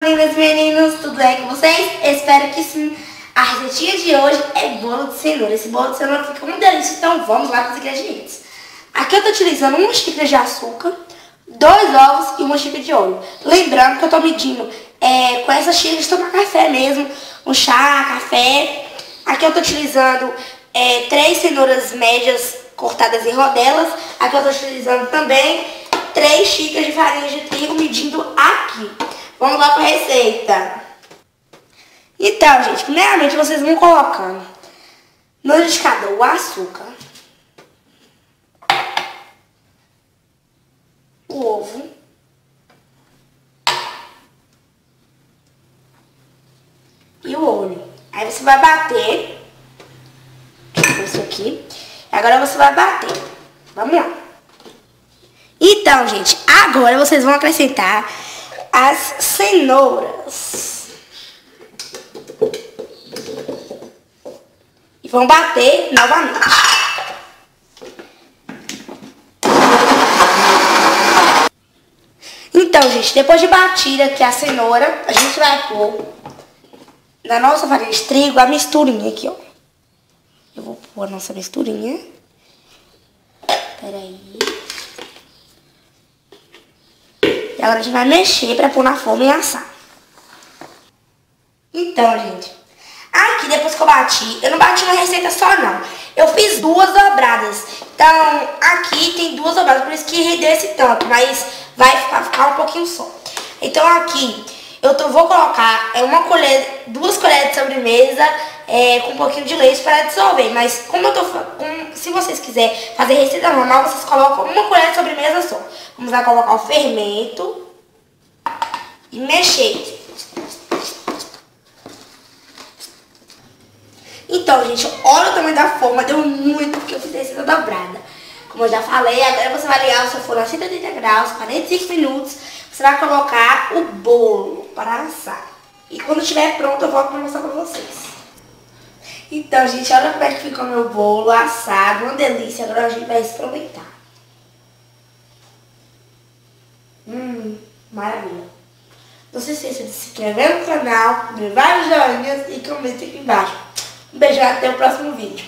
Meninas e meninos, tudo bem com vocês? Espero que sim. A receitinha de hoje é bolo de cenoura. Esse bolo de cenoura fica uma delícia, então vamos lá para os ingredientes. Aqui eu tô utilizando uma xícara de açúcar, 2 ovos e uma xícara de óleo. Lembrando que eu tô medindo com essa xícara de tomar café mesmo, um chá, café. Aqui eu tô utilizando 3 cenouras médias cortadas em rodelas. Aqui eu tô utilizando também 3 xícaras de farinha de trigo, medindo aqui. Vamos lá para a receita. Então, gente, primeiramente vocês vão colocando no liquidificador o açúcar, o ovo, e o óleo. Aí você vai bater. Deixa eu ver isso aqui. Agora você vai bater. Vamos lá. Então, gente, agora vocês vão acrescentar as cenouras. E vão bater novamente. Então, gente, depois de batida aqui a cenoura, a gente vai pôr na nossa farinha de trigo a misturinha aqui, ó. Eu vou pôr a nossa misturinha. Peraí. E agora a gente vai mexer pra pôr na forma e assar. Então, gente, aqui depois que eu bati, eu não bati na receita só não. Eu fiz 2 dobradas. Então, aqui tem 2 dobradas, por isso que rendeu esse tanto, mas vai ficar um pouquinho só. Então, aqui eu vou colocar 2 colheres de sobremesa com um pouquinho de leite para dissolver. Mas se vocês quiserem fazer receita normal, vocês colocam 1 colher de sobremesa só. Vamos lá colocar o fermento e mexer. Então, gente, olha o tamanho da forma, deu muito, porque eu fiz receita dobrada. Como eu já falei, agora você vai ligar o seu forno a 180 graus, 45 minutos. Você vai colocar o bolo para assar. E quando estiver pronto, eu volto para mostrar para vocês. Então, gente, olha como é que ficou meu bolo assado, uma delícia. Agora a gente vai experimentar. Maravilha. Não se esqueça de se inscrever no canal, dar vários joinhas e comentar aqui embaixo. Um beijo, até o próximo vídeo.